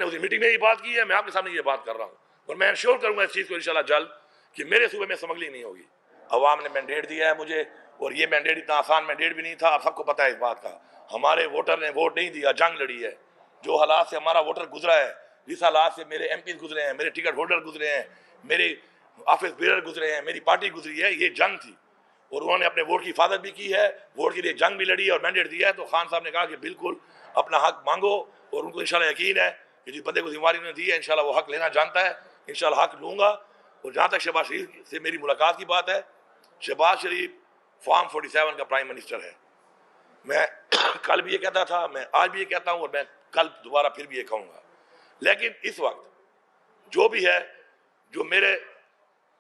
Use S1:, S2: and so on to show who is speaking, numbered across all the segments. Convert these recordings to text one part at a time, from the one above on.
S1: मैंने उसी मीटिंग में ये बात की है, मैं आपके सामने ये बात कर रहा हूँ, और मैं इंश्योर करूंगा इस चीज़ को इंशाल्लाह जल्द कि मेरे सूबे में स्मगलिंग नहीं होगी। अवाम ने मैंडेट दिया है मुझे, और ये मैंडेट इतना आसान मैंडेट भी नहीं था, आप सबको पता है इस बात का। हमारे वोटर ने वोट नहीं दिया, जंग लड़ी है। जो हालात से हमारा वोटर गुजरा है, जिस हालात से मेरे MP गुजरे हैं, मेरे टिकट होल्डर गुजरे हैं, मेरे ऑफिस बेरर गुजरे हैं, मेरी पार्टी गुजरी है, ये जंग थी। और उन्होंने अपने वोट की हिफाजत भी की है, वोट के लिए जंग भी लड़ी है और मैंडेट दिया है। तो खान साहब ने कहा कि बिल्कुल अपना हक मांगो, और उनको इंशाल्लाह यकीन है कि जिस बंदे को जिम्मेवारी उन्होंने दी है इंशाल्लाह वो हक लेना जानता है, इंशाल्लाह हक लूँगा। और जहाँ तक शहबाज शरीफ से मेरी मुलाकात की बात है, शहबाज शरीफ फॉर्म 47 का प्राइम मिनिस्टर है। मैं कल भी ये कहता था, मैं आज भी ये कहता हूँ, और मैं कल दोबारा फिर भी ये कहूँगा। लेकिन इस वक्त जो भी है, जो मेरे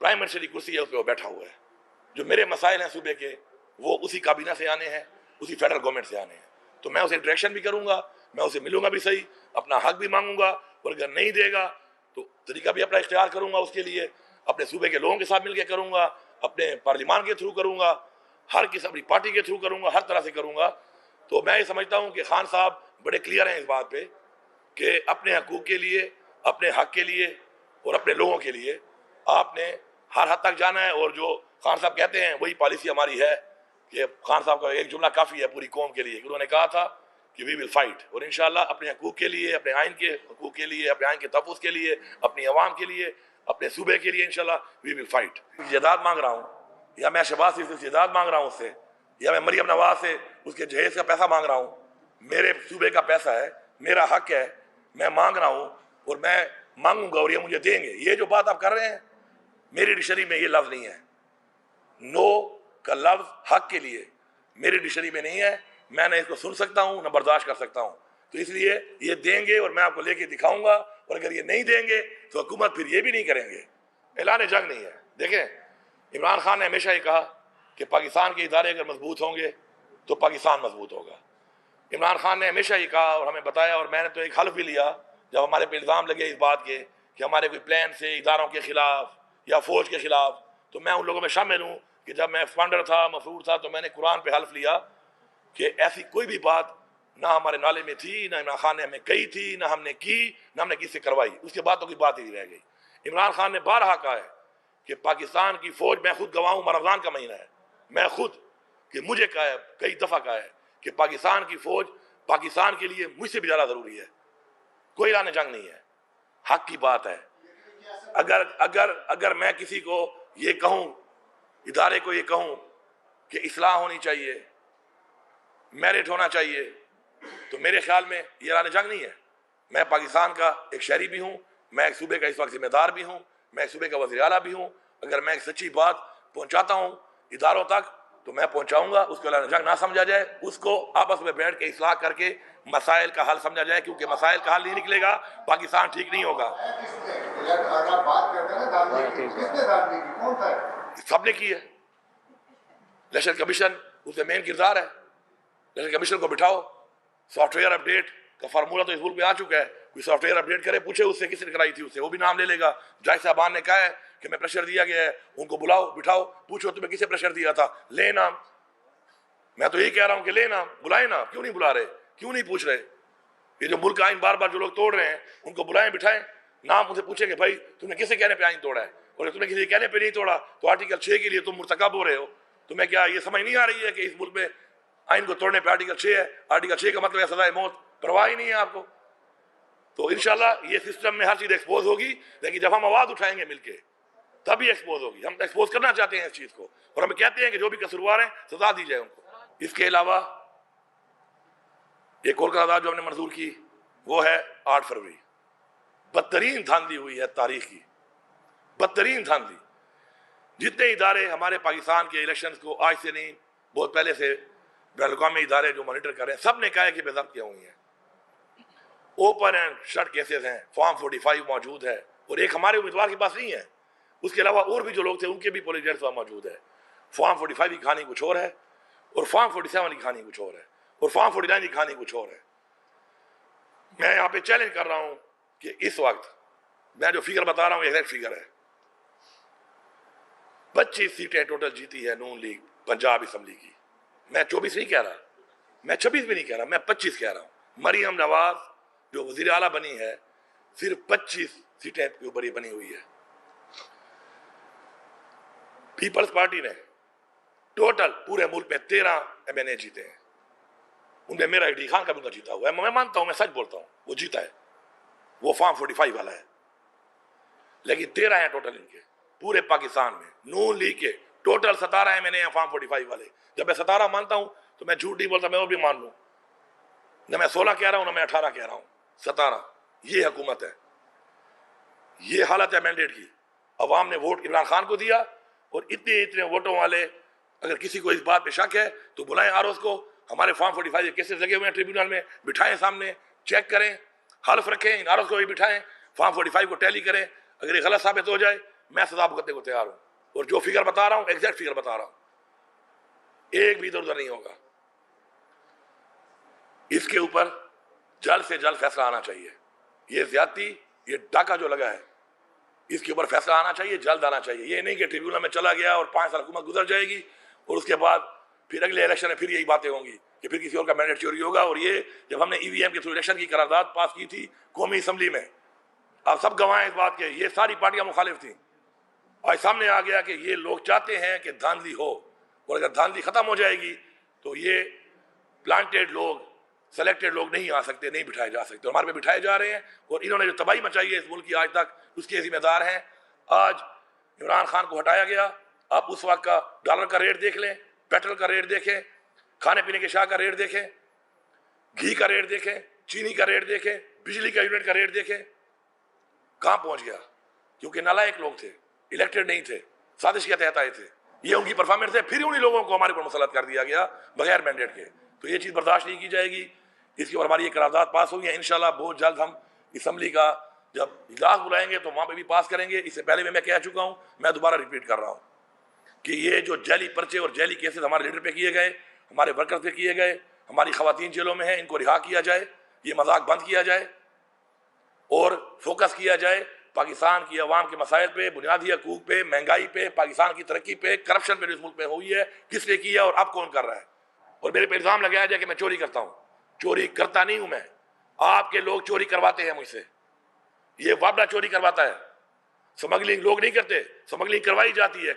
S1: प्राइम मिनिस्टर की कुर्सी है उस पर वो बैठा हुआ है। जो मेरे मसाइल हैं सूबे के, वो उसी काबीना से आने हैं, उसी फेडरल गवर्नमेंट से आने हैं। तो मैं उसे इंटरेक्शन भी करूँगा, मैं उसे मिलूंगा भी सही, अपना हक भी मांगूंगा, और अगर नहीं देगा तो तरीका भी अपना इख्तियार करूँगा उसके लिए। अपने सूबे के लोगों के साथ मिलकर करूँगा, अपने पार्लियामान के थ्रू करूँगा, हर किसी अपनी पार्टी के थ्रू करूँगा, हर तरह से करूँगा। तो मैं ये समझता हूँ कि खान साहब बड़े क्लियर हैं इस बात पे कि अपने हकूक़ के लिए, अपने हक के लिए और अपने लोगों के लिए आपने हर हद तक जाना है। और जो खान साहब कहते हैं वही पॉलिसी हमारी है कि खान साहब का एक जुमला काफ़ी है पूरी कौम के लिए। उन्होंने कहा था कि वी विल फाइट, और इंशाल्लाह अपने हकूक़ के लिए, अपने आइन के हकूक़ के लिए, अपने आइन के तहफ़्फ़ुज़ के लिए, अपनी आवाम के लिए, अपने सूबे के लिए इंशाल्लाह वी विल फाइट। जायदाद मांग रहा हूँ, या मैं शहबाज शरीफ से जायदाद मांग रहा हूँ उससे, या मैं मरियम नवाज से उसके जहेज का पैसा मांग रहा हूँ, मेरे सूबे का पैसा है, मेरा हक है, मैं मांग रहा हूँ और मैं मांगूंगा और ये मुझे देंगे। ये जो बात आप कर रहे हैं, मेरी डिक्शनरी में ये लफ्ज़ नहीं है। नो का लफ्ज़ हक के लिए मेरी डिक्शनरी में नहीं है। मैं न इसको सुन सकता हूँ, न बर्दाश्त कर सकता हूँ। तो इसलिए ये देंगे और मैं आपको लेके दिखाऊंगा, और अगर ये नहीं देंगे तो हुकूमत फिर ये भी नहीं करेंगे। ऐलान जंग नहीं है। देखें, इमरान खान ने हमेशा ये कहा कि पाकिस्तान के इदारे अगर मजबूत होंगे तो पाकिस्तान मजबूत होगा। इमरान खान ने हमेशा ये कहा और हमें बताया, और मैंने तो एक हल्फ भी लिया जब हमारे पे इल्ज़ाम लगे इस बात के कि हमारे कोई प्लान से इदारों के खिलाफ या फौज के खिलाफ, तो मैं उन लोगों में शामिल हूँ कि जब मैं एक्सपांडर था, मफरूर था, तो मैंने कुरान पे हल्फ लिया कि ऐसी कोई भी बात ना हमारे नाले में थी, ना इमरान खान ने हमें कही थी, ना हमने की, ना हमने किससे करवाई। उसके बाद तो कोई बात ही रह गई। इमरान खान ने बारहा कहा है कि पाकिस्तान की फौज, मैं खुद गवाह हूँ, रमज़ान का महीना है, मैं खुद कि मुझे कहा है, कई दफ़ा कहा है कि पाकिस्तान की फौज पाकिस्तान के लिए मुझसे भी ज़्यादा ज़रूरी है। कोई ऐलान जंग नहीं है, हक की बात है। अगर अगर अगर मैं किसी को ये कहूँ, इदारे को ये कहूँ कि इस्लाह होनी चाहिए, मेरिट होना चाहिए, तो मेरे ख्याल में ये ऐलान जंग नहीं है। मैं पाकिस्तान का एक शहरी भी हूँ, मैं एक सूबे का इस वक्त जिम्मेदार भी हूँ, मैं एक सूबे का वज़ीर आला भी हूँ। अगर मैं एक सच्ची बात पहुँचाता हूँ इदारों तक तो मैं पहुँचाऊँगा। उसको ऐलान जंग ना समझा जाए, उसको आपस में बैठ के इस्लाह करके मसाइल का हल समझा जाए, क्योंकि मसाइल का हल नहीं निकलेगा पाकिस्तान ठीक नहीं होगा। सबने की है, इलेक्शन कमीशन उसमें मेन किरदार है। इलेक्शन कमीशन को बिठाओ, सॉफ्टवेयर अपडेट का फार्मूला तो इस मुल्क में आ चुका है, कोई सॉफ्टवेयर अपडेट करे, पूछे उससे किसने कराई थी, उससे वो भी नाम ले लेगा। जाहिद साहबान ने कहा है कि मैं प्रेशर दिया गया है, उनको बुलाओ, बिठाओ, पूछो तुम्हें किसे प्रेशर दिया था, ले नाम। मैं तो यही कह रहा हूँ कि ले नाम, बुलाए ना, क्यों नहीं बुला रहे, क्यों नहीं पूछ रहे? ये जो मुल्क आइन बार बार जो लोग तोड़ रहे हैं उनको बुलाएं, बिठाएं, नाम उनसे पूछे कि भाई तुमने किसे कहने पे आइन तोड़ा है, और तुमने किसी कहने पे नहीं तोड़ा तो आर्टिकल 6 के लिए तुम मुर्तकब हो रहे हो। तुम्हें क्या ये समझ नहीं आ रही है कि इस मुल्क में आइन को तोड़ने पे आर्टिकल 6 है, आर्टिकल 6 का मतलब है सजाए मौत, परवाह ही नहीं है आपको। तो इंशाल्लाह ये सिस्टम में हर चीज़ एक्सपोज होगी, लेकिन जब हम आवाज़ उठाएंगे मिलके तभी एक्सपोज होगी। हम एक्सपोज करना चाहते हैं इस चीज़ को, और हम कहते हैं कि जो भी कसूरवार हैं सजा दी जाए उनको। इसके अलावा एक और करारदाद जो हमने मंजूर की वो है 8 फरवरी। बदतरीन धांधली हुई है तारीख की, बदतरीन धांधली। जितने इदारे हमारे पाकिस्तान के इलेक्शंस को आज से नहीं बहुत पहले से बैन-अल-अक़वामी इदारे जो मॉनिटर कर रहे हैं, सब ने कहा है कि बेज़ब्तियाँ हुई हैं। ओपन एंड शट केसेस हैं, फॉर्म 45 मौजूद है, और एक हमारे उम्मीदवार के पास नहीं है, उसके अलावा और भी जो लोग थे उनके भी पोलिंग एजेंट्स वहाँ मौजूद है। फॉर्म 45 की कहानी कुछ और है, और फॉर्म 47 की कहानी कुछ और है, और फॉर्म 49 की कहानी कुछ और है। मैं यहाँ पे चैलेंज कर रहा हूँ कि इस वक्त मैं जो फिगर बता रहा हूँ एग्जैक्ट फिगर है। 25 सीटें टोटल जीती है नून लीग पंजाब असम्बली की। मैं 24 नहीं कह रहा, मैं 26 भी नहीं कह रहा, मैं 25 कह रहा हूँ। मरियम नवाज जो वज़ीर आला बनी है, सिर्फ 25 सीटें के ऊपर ये बनी हुई है। पीपल्स पार्टी ने टोटल पूरे मुल्क में 13 MNA जीते हैं। उनमें मेरा ईडी खान का भी जीता हुआ है, मैं मानता हूं, मैं सच बोलता हूं, वो जीता है, वो फॉर्म 45 वाला है। लेकिन 13 हैं टोटल इनके पूरे पाकिस्तान में। नून लीग के टोटल 17 MNA हैं फॉर्म 45 वाले। जब मैं 17 मानता हूं तो मैं झूठ नहीं बोलता, मैं वो भी मान लूं, न मैं 16 कह रहा हूं, न मैं 18 कह रहा हूं, 17। ये हुकूमत है, ये हालत है मैंडेट की। अवाम ने वोट इमरान खान को दिया, और इतने इतने वोटों वाले, अगर किसी को इस बात पे शक है तो बुलाएं आरओज को, हमारे फॉर्म 45 केसेस लगे हुए हैं ट्रिब्यूनल में, बिठाएं सामने, चेक करें, हल्फ रखें, इन आरओज को भी बिठाएं, फॉर्म 45 को टैली करें। अगर ये गलत साबित हो जाए, मैं सजा भुगतने को तैयार हूं, और जो फिगर बता रहा हूं एग्जैक्ट फिगर बता रहा हूं, एक भी इधर उधर नहीं होगा। इसके ऊपर जल्द से जल्द फैसला आना चाहिए। ये ज्यादती, ये डाका जो लगा है, इसके ऊपर फैसला आना चाहिए, जल्द आना चाहिए। ये नहीं कि ट्रिब्यूनल में चला गया और 5 साल हुकूमत गुजर जाएगी और उसके बाद फिर अगले इलेक्शन में फिर यही बातें होंगी कि फिर किसी और का मैंडेट चोरी होगा। और ये जब हमने EVM के थ्रू इलेक्शन की करारदाद पास की थी कौमी असम्बली में, आप सब गवाह हैं इस बात के, ये सारी पार्टियां मुखालिफ थी। आज सामने आ गया कि ये लोग चाहते हैं कि धांधली हो, और अगर धांधली खत्म हो जाएगी तो ये प्लांटेड लोग, सेलेक्टेड लोग नहीं आ सकते, नहीं बिठाए जा सकते, हमारे पे बिठाए जा रहे हैं। और इन्होंने जो तबाही मचाई है इस मुल्क की आज तक, उसके जिम्मेदार हैं। आज इमरान खान को हटाया गया, आप उस वक्त का डॉलर का रेट देख लें, पेट्रोल का रेट देखें, खाने पीने के शाह का रेट देखें, घी का रेट देखें, चीनी का रेट देखें, बिजली का यूनिट का रेट देखें, कहां पहुंच गया। क्योंकि नालायक लोग थे, इलेक्टेड नहीं थे, साजिश के तहत आए थे, ये उनकी परफॉर्मेंस है। फिर उन्हीं लोगों को हमारे ऊपर मुसल्लत कर दिया गया बगैर मैंडेट के। तो ये चीज बर्दाश्त नहीं की जाएगी। इसके ऊपर हमारी ये करारदाद पास हुई है। इंशाल्लाह बहुत जल्द हम असम्बली का जब इजलास बुलाएंगे तो वहां पे भी पास करेंगे। इससे पहले भी मैं कह चुका हूं, मैं दोबारा रिपीट कर रहा हूं कि ये जो जैली पर्चे और जैली केसेस हमारे लीडर पे किए गए, हमारे वर्कर्स पे किए गए, हमारी खवातीन जेलों में है, इनको रिहा किया जाए, ये मजाक बंद किया जाए और फोकस किया जाए पाकिस्तान की अवाम के मसाइल पे, बुनियादी हकूक पे, महंगाई पे, पाकिस्तान की तरक्की पे, करप्शन पे इस मुल्क में हुई है, किसने की है और अब कौन कर रहा है। और मेरे पे इल्जाम लगाया जाए कि मैं चोरी करता हूं, चोरी करता नहीं हूं मैं, आपके लोग चोरी करवाते हैं मुझसे, ये वाबला चोरी करवाता है। स्मगलिंग लोग नहीं करते, स्मगलिंग करवाई जाती है।